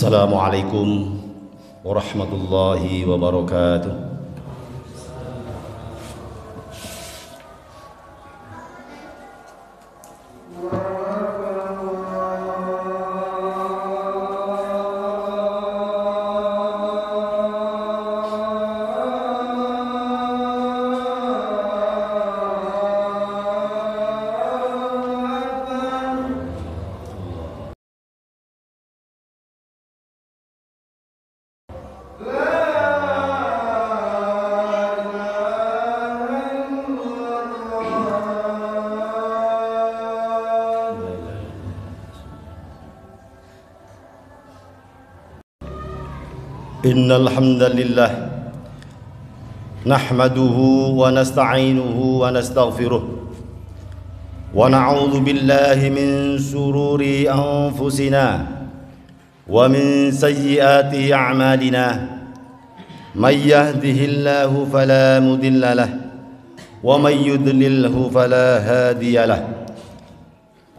Assalamualaikum warahmatullahi wabarakatuh. Innal hamdalillah nahmaduhu wa nasta'inuhu wa nastaghfiruh wa na'udzu billahi min shururi anfusina wa min sayyiati a'malina may yahdihillahu fala mudilla lahu wa may yudlilhu fala hadiya lahu.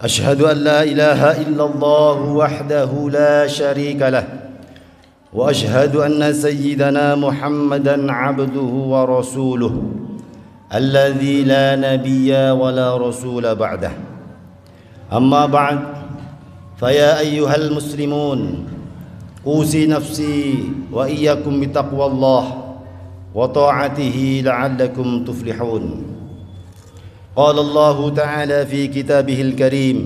Ashhadu an la ilaha illallah wahdahu la syarika lahu وأشهد أن سيدنا محمدًا عبده ورسوله الذي لا نبي ولا رسول بعده. أما بعد فيا أيها المسلمون أوصي نفسي وإياكم بتقوى الله وطاعته لعلكم تفلحون. قال الله تعالى في كتابه الكريم: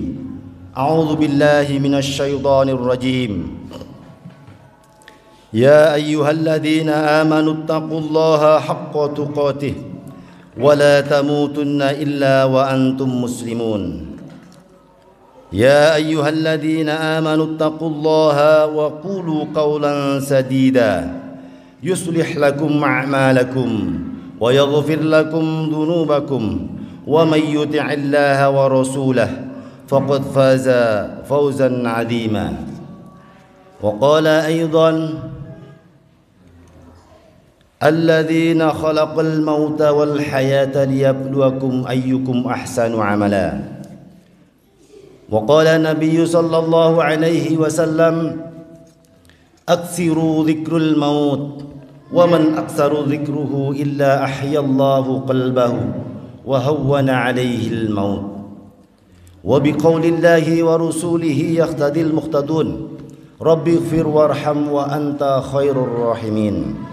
أعوذ بالله من الشيطان الرجيم. يا أيها الذين آمنوا اتقوا الله حق تقاته ولا تموتن إلا وأنتم مسلمون. يا أيها الذين آمنوا اتقوا الله وقولوا قولا سديدا يصلح لكم أعمالكم ويغفر لكم ذنوبكم ومن يطع الله ورسوله فقد فاز فوزا عظيما. وقال أيضا: الذين خلق الموت والحياة ليبلوكم أيكم أحسن عملا. وقال النبي صلى الله عليه وسلم: أكثروا ذكر الموت ومن أكثر ذكره إلا أحيا الله قلبه وهون عليه الموت. وبقول الله ورسوله يقتدي المقتدون رب اغفر وارحم وأنت خير الراحمين.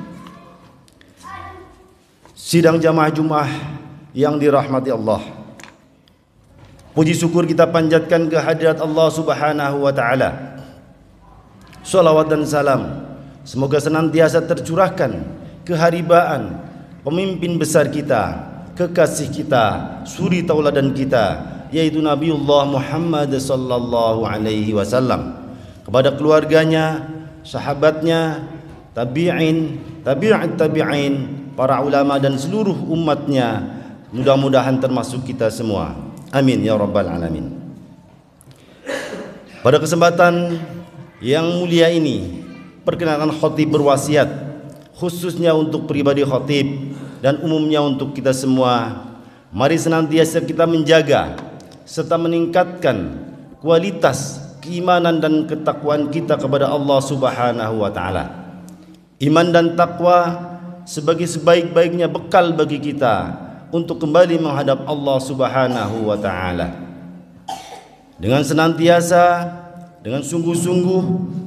Sidang jamaah Jumat yang dirahmati Allah, puji syukur kita panjatkan ke hadirat Allah Subhanahu wa taala. Shalawat dan salam semoga senantiasa tercurahkan keharibaan pemimpin besar kita, kekasih kita, suri tauladan kita, yaitu Nabiullah Muhammad sallallahu alaihi wasallam, kepada keluarganya, sahabatnya, tabi'in, tabi'at tabi'in, para ulama dan seluruh umatnya, mudah-mudahan termasuk kita semua. Amin ya rabbal alamin. Pada kesempatan yang mulia ini, perkenalkan khatib berwasiat khususnya untuk pribadi khatib dan umumnya untuk kita semua. Mari senantiasa kita menjaga serta meningkatkan kualitas keimanan dan ketakwaan kita kepada Allah Subhanahu wa taala. Iman dan takwa sebagai sebaik-baiknya bekal bagi kita untuk kembali menghadap Allah Subhanahu wa taala. Dengan senantiasa, dengan sungguh-sungguh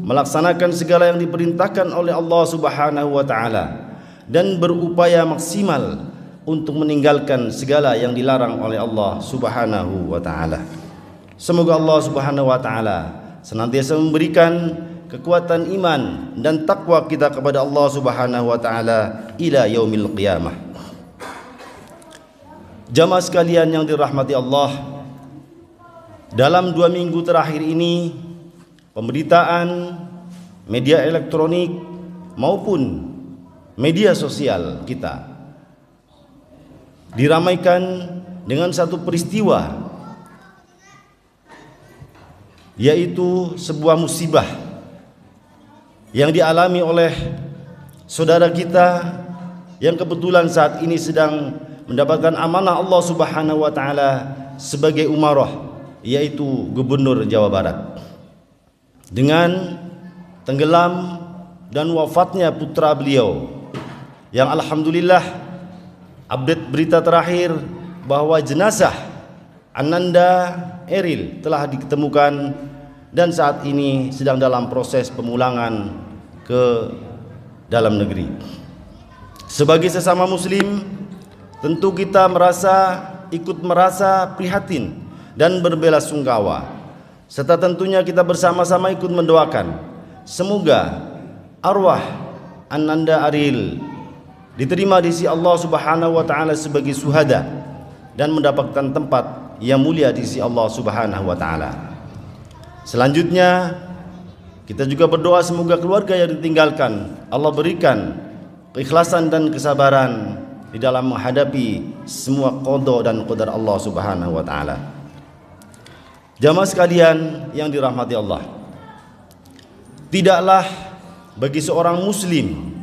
melaksanakan segala yang diperintahkan oleh Allah Subhanahu wa taala dan berupaya maksimal untuk meninggalkan segala yang dilarang oleh Allah Subhanahu wa taala. Semoga Allah Subhanahu wa taala senantiasa memberikan kekuatan iman dan takwa kita kepada Allah Subhanahu wa taala ila yaumil qiyamah. Jamaah sekalian yang dirahmati Allah, dalam 2 minggu terakhir ini pemberitaan media elektronik maupun media sosial kita diramaikan dengan satu peristiwa, yaitu sebuah musibah yang dialami oleh saudara kita yang kebetulan saat ini sedang mendapatkan amanah Allah Subhanahu wa taala sebagai umarah, yaitu Gubernur Jawa Barat. Dengan tenggelam dan wafatnya putra beliau, yang alhamdulillah update berita terakhir bahwa jenazah Ananda Eril telah ditemukan dan saat ini sedang dalam proses pemulangan ke dalam negeri. Sebagai sesama muslim, tentu kita ikut merasa prihatin dan berbelasungkawa, serta tentunya kita bersama-sama ikut mendoakan semoga arwah Ananda Eril diterima di sisi Allah Subhanahu wa taala sebagai syuhada dan mendapatkan tempat yang mulia di sisi Allah Subhanahu wa taala. Selanjutnya kita juga berdoa semoga keluarga yang ditinggalkan Allah berikan keikhlasan dan kesabaran di dalam menghadapi semua qada dan qadar Allah Subhanahu wa taala. Jamaah sekalian yang dirahmati Allah, tidaklah bagi seorang muslim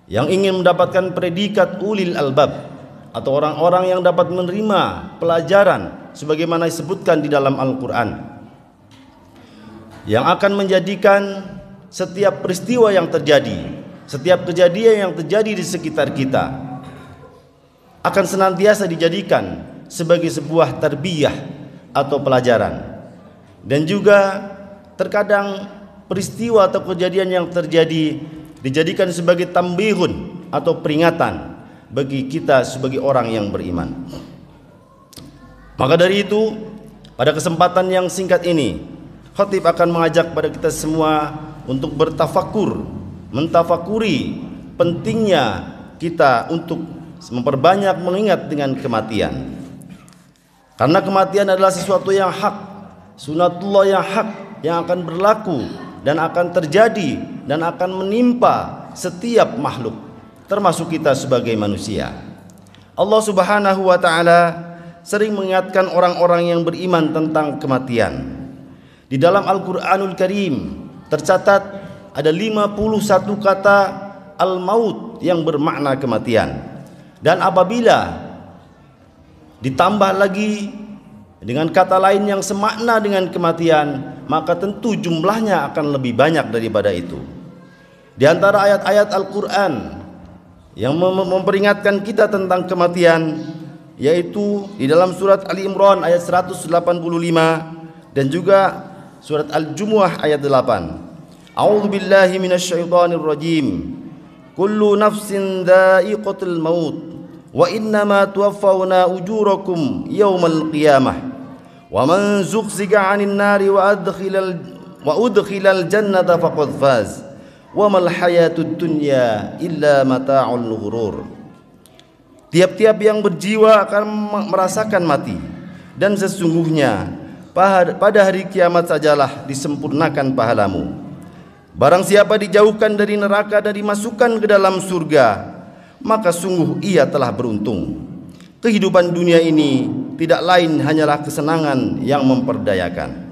yang ingin mendapatkan predikat ulil albab atau orang-orang yang dapat menerima pelajaran sebagaimana disebutkan di dalam Al-Quran, yang akan menjadikan setiap peristiwa yang terjadi, setiap kejadian yang terjadi di sekitar kita akan senantiasa dijadikan sebagai sebuah tarbiyah atau pelajaran. Dan juga terkadang peristiwa atau kejadian yang terjadi dijadikan sebagai tambihun atau peringatan bagi kita sebagai orang yang beriman. Maka dari itu, pada kesempatan yang singkat ini, khatib akan mengajak pada kita semua untuk bertafakur, mentafakuri pentingnya kita untuk memperbanyak mengingat dengan kematian. Karena kematian adalah sesuatu yang hak, sunatullah yang hak, yang akan berlaku dan akan terjadi dan akan menimpa setiap makhluk, termasuk kita sebagai manusia. Allah Subhanahu wa taala sering mengingatkan orang-orang yang beriman tentang kematian. Di dalam Al-Qur'anul Karim tercatat ada 51 kata al-maut yang bermakna kematian. Dan apabila ditambah lagi dengan kata lain yang semakna dengan kematian, maka tentu jumlahnya akan lebih banyak daripada itu. Di antara ayat-ayat Al-Quran yang memperingatkan kita tentang kematian, yaitu di dalam surat Ali Imran ayat 185 dan juga surat Al-Jumu'ah ayat 8. A'udzu billahi minasyaitonir rajim. Kullu nafsin dha'iqatul maut wa innama tuwaffawna ujurakum yaumal qiyamah wa man zughziga 'anil nari wa udkhilal jannata faqad faz wa mal hayatud dunya illa mata'ul ghurur. Tiap-tiap yang berjiwa akan merasakan mati, dan sesungguhnya pada hari kiamat sajalah disempurnakan pahalamu. Barang siapa dijauhkan dari neraka dan dimasukkan ke dalam surga, maka sungguh ia telah beruntung. Kehidupan dunia ini tidak lain hanyalah kesenangan yang memperdayakan.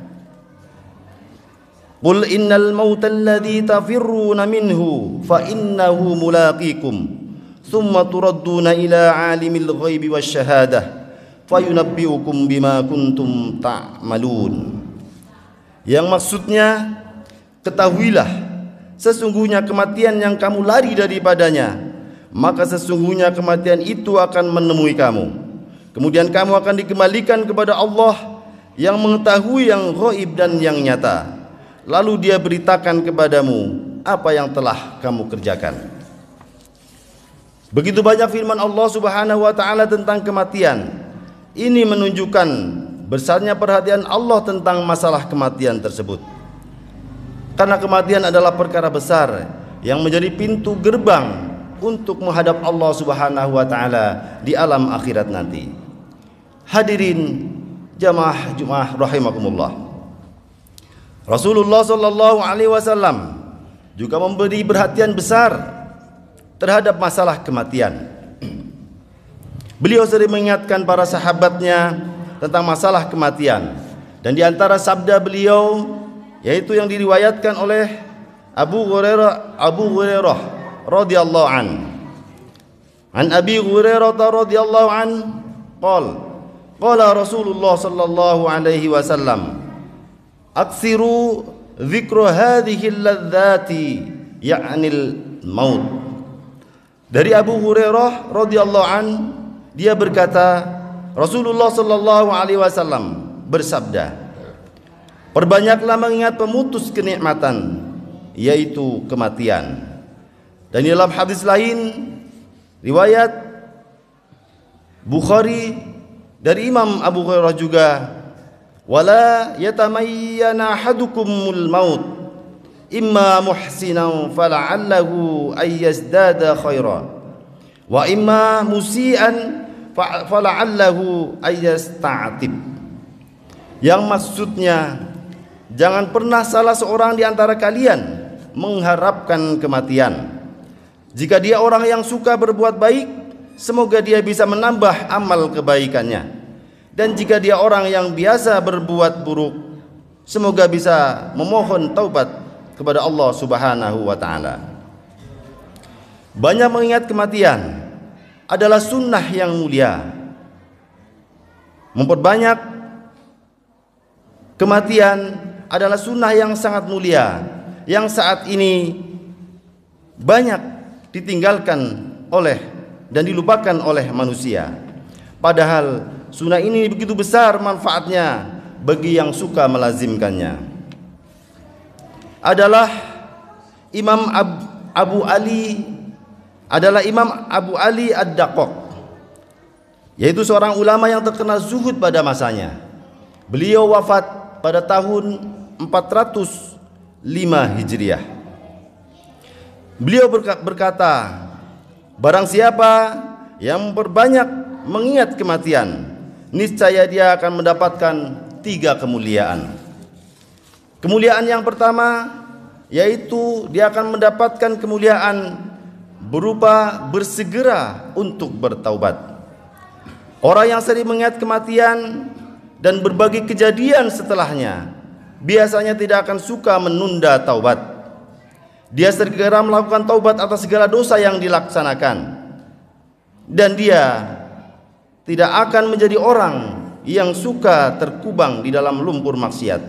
Qul innal mauta alladhi tafirruna minhu fa innahu mulaqikum thumma turadduna ila alimil ghaibi wasyahadah fayunabbiukum bima kuntum ta'malun. Yang maksudnya, ketahuilah sesungguhnya kematian yang kamu lari daripadanya, maka sesungguhnya kematian itu akan menemui kamu. Kemudian kamu akan dikembalikan kepada Allah yang mengetahui yang ghaib dan yang nyata. Lalu dia beritakan kepadamu apa yang telah kamu kerjakan. Begitu banyak firman Allah Subhanahu wa taala tentang kematian. Ini menunjukkan besarnya perhatian Allah tentang masalah kematian tersebut. Karena kematian adalah perkara besar yang menjadi pintu gerbang untuk menghadap Allah Subhanahu wa taala di alam akhirat nanti. Hadirin jamaah Jumat rahimakumullah. Rasulullah sallallahu alaihi wasallam juga memberi perhatian besar terhadap masalah kematian. Beliau sering mengingatkan para sahabatnya tentang masalah kematian, dan di antara sabda beliau yaitu yang diriwayatkan oleh Abu Hurairah radhiyallahu an. An Abi Hurairah radhiyallahu an qala Rasulullah sallallahu alaihi wasallam aksiru dzikru hadhihi ladzati ya'nil maut. Dari Abu Hurairah radhiyallahu an, dia berkata, Rasulullah sallallahu alaihi wasallam bersabda, perbanyaklah mengingat pemutus kenikmatan, yaitu kematian. Dan dalam hadis lain riwayat Bukhari dari Imam Abu Hurairah juga, wala yatamayyana ahadukumul maut imma muhsinan fala'allahu ayyazdada khaira wa imma musian fala'allahu ayyasta'tib. Yang maksudnya, jangan pernah salah seorang di antara kalian mengharapkan kematian. Jika dia orang yang suka berbuat baik, semoga dia bisa menambah amal kebaikannya. Dan jika dia orang yang biasa berbuat buruk, semoga bisa memohon taubat kepada Allah Subhanahu wa taala. Banyak mengingat kematian adalah sunnah yang mulia. Memperbanyak kematian adalah sunnah yang sangat mulia, yang saat ini banyak ditinggalkan oleh dan dilupakan oleh manusia. Padahal sunnah ini begitu besar manfaatnya bagi yang suka melazimkannya. Adalah Imam Abu Ali Ad-Daqqaq, yaitu seorang ulama yang terkenal zuhud pada masanya. Beliau wafat pada tahun 405 Hijriah. Beliau berkata, barang siapa yang memperbanyak mengingat kematian, niscaya dia akan mendapatkan 3 kemuliaan. Kemuliaan yang pertama yaitu dia akan mendapatkan kemuliaan berupa bersegera untuk bertaubat. Orang yang sering mengingat kematian dan berbagai kejadian setelahnya biasanya tidak akan suka menunda taubat. Dia segera melakukan taubat atas segala dosa yang dilaksanakan, dan dia tidak akan menjadi orang yang suka terkubang di dalam lumpur maksiat.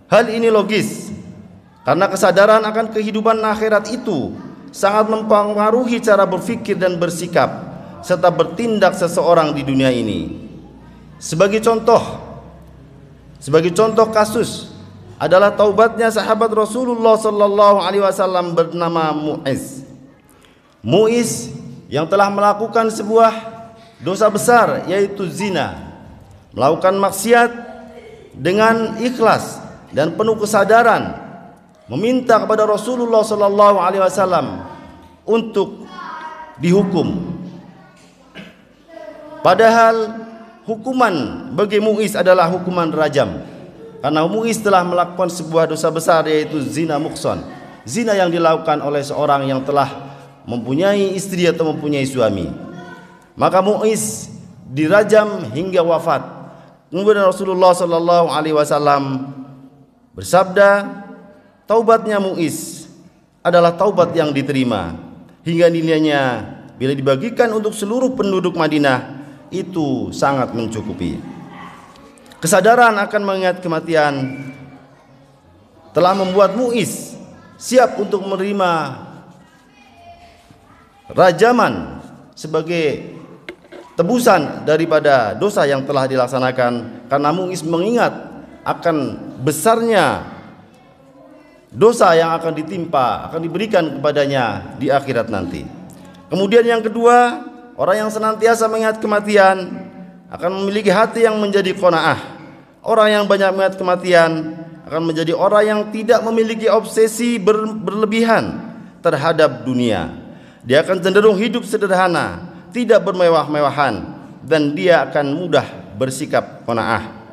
Hal ini logis karena kesadaran akan kehidupan akhirat itu sangat mempengaruhi cara berpikir dan bersikap serta bertindak seseorang di dunia ini. Sebagai contoh kasus adalah taubatnya sahabat Rasulullah sallallahu alaihi wasallam bernama Muiz. Muiz yang telah melakukan sebuah dosa besar, yaitu zina, melakukan maksiat dengan ikhlas dan penuh kesadaran, meminta kepada Rasulullah sallallahu alaihi wasallam untuk dihukum. Padahal hukuman bagi Muiz adalah hukuman rajam, karena Muiz telah melakukan sebuah dosa besar, yaitu zina muhsan, zina yang dilakukan oleh seorang yang telah mempunyai istri atau mempunyai suami. Maka Muiz dirajam hingga wafat. Kemudian Rasulullah sallallahu alaihi wasallam bersabda, taubatnya Muiz adalah taubat yang diterima, hingga nilainya bila dibagikan untuk seluruh penduduk Madinah itu sangat mencukupi. Kesadaran akan mengingat kematian telah membuat Muiz siap untuk menerima rajaman sebagai tebusan daripada dosa yang telah dilaksanakan, karena Muiz mengingat akan besarnya dosa yang akan diberikan kepadanya di akhirat nanti. Kemudian yang kedua, orang yang senantiasa mengingat kematian akan memiliki hati yang menjadi qanaah. Orang yang banyak mengingat kematian akan menjadi orang yang tidak memiliki obsesi berlebihan terhadap dunia. Dia akan cenderung hidup sederhana, tidak bermewah-mewahan, dan dia akan mudah bersikap qanaah.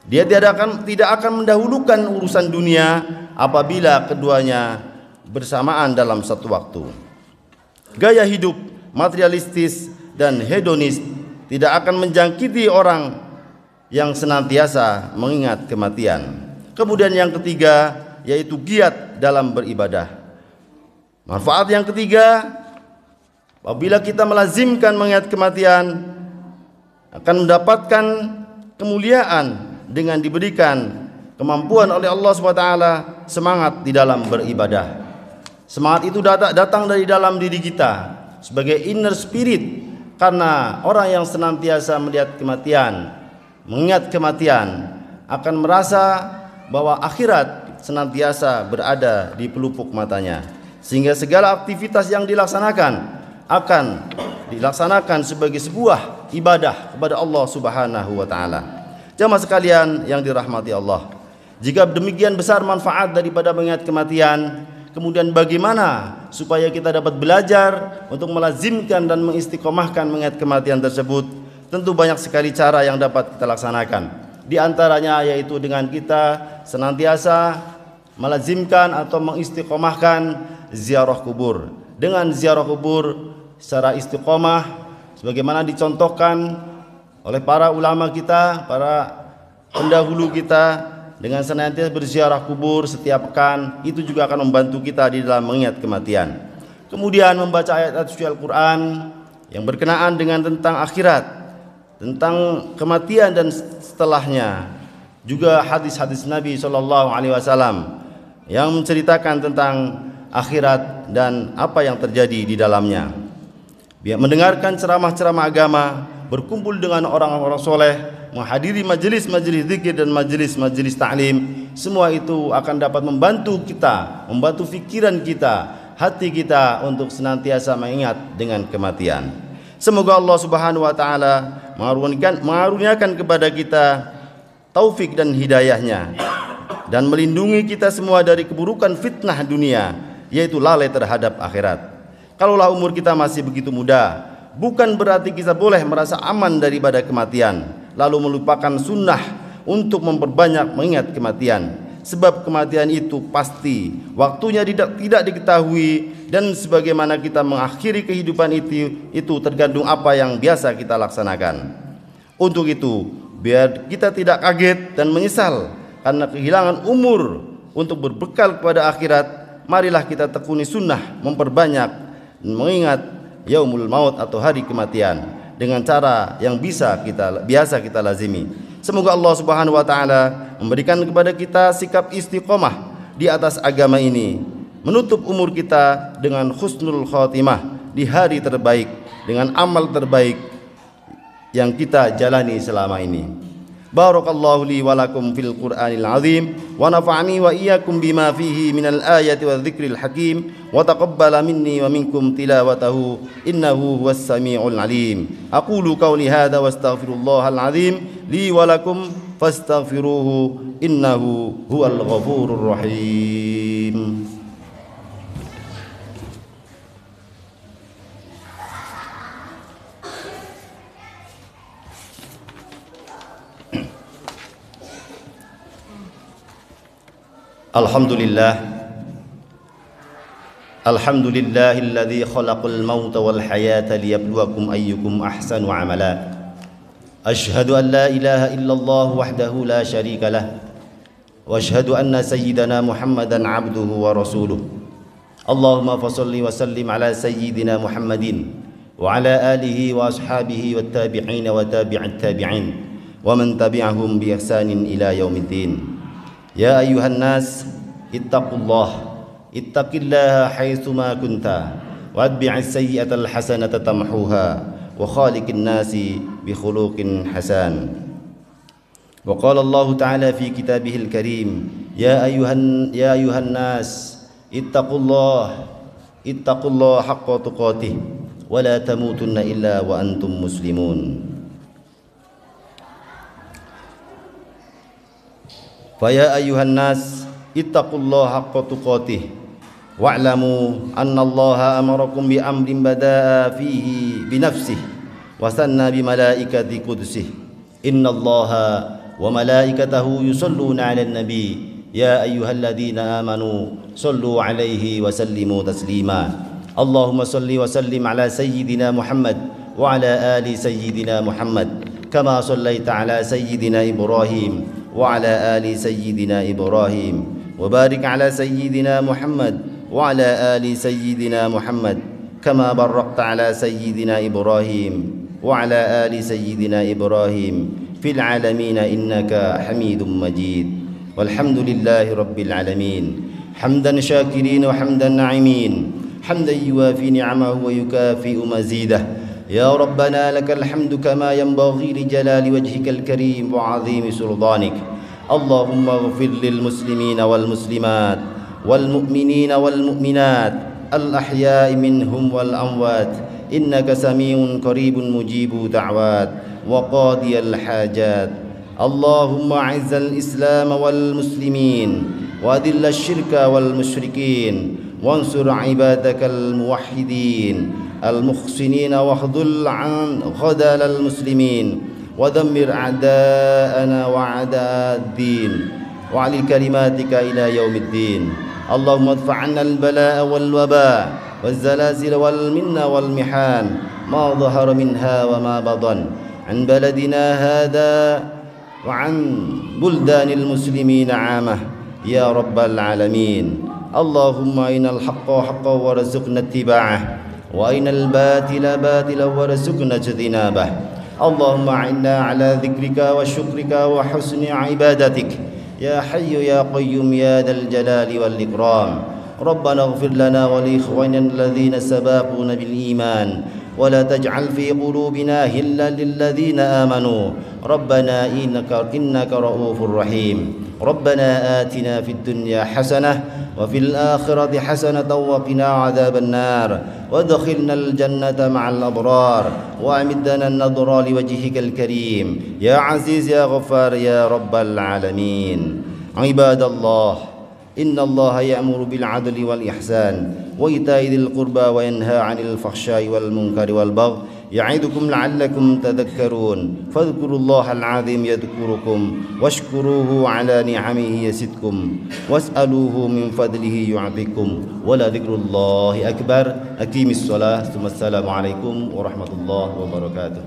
Dia tidak akan mendahulukan urusan dunia apabila keduanya bersamaan dalam satu waktu. Gaya hidup materialistis dan hedonis tidak akan menjangkiti orang yang senantiasa mengingat kematian. Kemudian yang ketiga yaitu giat dalam beribadah. Manfaat yang ketiga, apabila kita melazimkan mengingat kematian, akan mendapatkan kemuliaan dengan diberikan kemampuan oleh Allah SWT, semangat di dalam beribadah. Semangat itu datang dari dalam diri kita sebagai inner spirit, karena orang yang senantiasa melihat kematian, mengingat kematian, akan merasa bahwa akhirat senantiasa berada di pelupuk matanya, sehingga segala aktivitas yang dilaksanakan akan dilaksanakan sebagai sebuah ibadah kepada Allah Subhanahu wa taala. Jamaah sekalian yang dirahmati Allah, jika demikian besar manfaat daripada mengingat kematian, kemudian bagaimana supaya kita dapat belajar untuk melazimkan dan mengistiqomahkan mengingat kematian tersebut? Tentu banyak sekali cara yang dapat kita laksanakan. Di antaranya yaitu dengan kita senantiasa melazimkan atau mengistiqomahkan ziarah kubur. Dengan ziarah kubur secara istiqomah sebagaimana dicontohkan oleh para ulama kita, para pendahulu kita, dengan senantiasa berziarah kubur setiap pekan, itu juga akan membantu kita di dalam mengingat kematian. Kemudian membaca ayat-ayat suci Al-Quran yang berkenaan dengan tentang akhirat, tentang kematian dan setelahnya. Juga hadis-hadis Nabi SAW yang menceritakan tentang akhirat dan apa yang terjadi di dalamnya. Mendengarkan ceramah-ceramah agama, berkumpul dengan orang-orang soleh, menghadiri majelis-majelis zikir dan majelis-majelis ta'lim, semua itu akan dapat membantu kita, membantu pikiran kita, hati kita untuk senantiasa mengingat dengan kematian. Semoga Allah Subhanahu wa taala mengaruniakan kepada kita taufik dan hidayahnya, dan melindungi kita semua dari keburukan fitnah dunia, yaitu lalai terhadap akhirat. Kalaulah umur kita masih begitu muda, bukan berarti kita boleh merasa aman daripada kematian, lalu melupakan sunnah untuk memperbanyak mengingat kematian. Sebab kematian itu pasti, waktunya tidak diketahui, dan sebagaimana kita mengakhiri kehidupan itu tergantung apa yang biasa kita laksanakan. Untuk itu, biar kita tidak kaget dan menyesal karena kehilangan umur untuk berbekal kepada akhirat, marilah kita tekuni sunnah memperbanyak mengingat yaumul maut atau hari kematian dengan cara yang biasa kita lazimi. Semoga Allah Subhanahu wa taala memberikan kepada kita sikap istiqomah di atas agama ini, menutup umur kita dengan husnul khatimah di hari terbaik, dengan amal terbaik yang kita jalani selama ini. Barakallahu li wa lakum fil Qur'anil azim, wa nafa'ani wa iyyakum bima fihi minal ayati wa dzikril hakim, wa taqabbala minni wa minkum tilawatahu innahu huwas samiul alim. Aqulu qawli hadza wa astaghfirullahal azim li wa lakum fastaghfiruhu innahu huwal ghafurur rahim. Alhamdulillahilladzi khalaqal mauta wal hayata liyabluwakum ayyukum ahsanu amala. Ashhadu an la ilaha illallah wahdahu la syarika lah, wa ashhadu anna sayyidana Muhammadan abduhu wa rasuluh. Allahumma fasholli wa sallim ala sayyidina Muhammadin wa ala alihi wa ashabihi wat tabi'in wa tabi'at tabi'in wa man tabi'ahum bi ihsanin ila yaumiddin. Ya ayuhan nas, ittaqillaha haitsuma kunta, wa atbi'is sayyi'atal hasanata tamhuha, wa khaliqin nasi bi khuluqin hasan. Wa qala Allah ta'ala fi kitabihil karim, ya ayuhan nas, ittaqullaha haqqa tuqatih, wa la tamutunna illa wa antum muslimun. Faya ayuhan nas, ittaqullaha haqqa tuqatih, wa'lamu anna Allaha amarakum bi amrin bada'a fihi bi nafsihi wa sanna bi malaikati qudsih. Inna Allaha wa malaikatahu yusalluna 'alan nabi ya ayyuhalladzina amanu sallu 'alaihi wa sallimu taslima. Allahumma salli wa sallim ala sayyidina Muhammad wa ala ali sayyidina Muhammad kama sallaita ala sayyidina Ibrahim وعلى آل سيدنا إبراهيم وبارك على سيدنا محمد وعلى آل سيدنا محمد كما باركت على سيدنا إبراهيم وعلى آل سيدنا إبراهيم في العالمين إنك حميد مجيد. والحمد لله رب العالمين حمدا شاكرين وحمدا ناعمين حمدا يوافي نعمه ويكافئ مزيده يا ربنا لك الحمد كما ينبغي لجلال وجهك الكريم وعظيم سلطانك اللهم اغفر للمسلمين والمسلمات والمؤمنين والمؤمنات الأحياء منهم والأموات إنك سميع قريب مجيب دعوات وقاضي الحاجات اللهم أعز الإسلام والمسلمين وأذل الشرك والمشركين وانصر عبادك الموحدين المحسنين واخذل عن خذل المسلمين ودمر أعداءنا وأعداء الدين وعلي كلماتك إلى يوم الدين اللهم ادفع عنا البلاء والوباء والزلازل والمن والمحان ما ظهر منها وما بطن عن بلدنا هذا وعن بلدان المسلمين عامة يا رب العالمين اللهم أرنا الحق حقا وارزقنا اتباعه وأرنا الباطل باطلا وارزقنا اجتنابه اللهم أعنا على ذكرك وشكرك وحسن عبادتك يا حي يا قيوم يا ذا الجلال والإكرام ربنا اغفر لنا ولإخواننا الذين سبقونا بالإيمان ولا تجعل في قلوبنا غلا للذين آمنوا ربنا إنك رؤوف رحيم ربنا آتنا في الدنيا حسنة وفي الآخرة حسنة وقنا عذاب النار وادخلنا الجنة مع الأبرار وأمدنا النظر لوجهك الكريم يا عزيز يا غفار يا رب العالمين عباد الله إن الله يأمر بالعدل والإحسان وإيتاء ذي القربى وينهى عن الفحشاء والمنكر والبغي يعظكم لعلكم تذكرون فاذكروا الله العظيم يذكركم واشكروه على نعمه يزدكم واسألوه من فضله يعطيكم ولذكر الله أكبر أقيم الصلاة ثم السلام عليكم ورحمة الله وبركاته.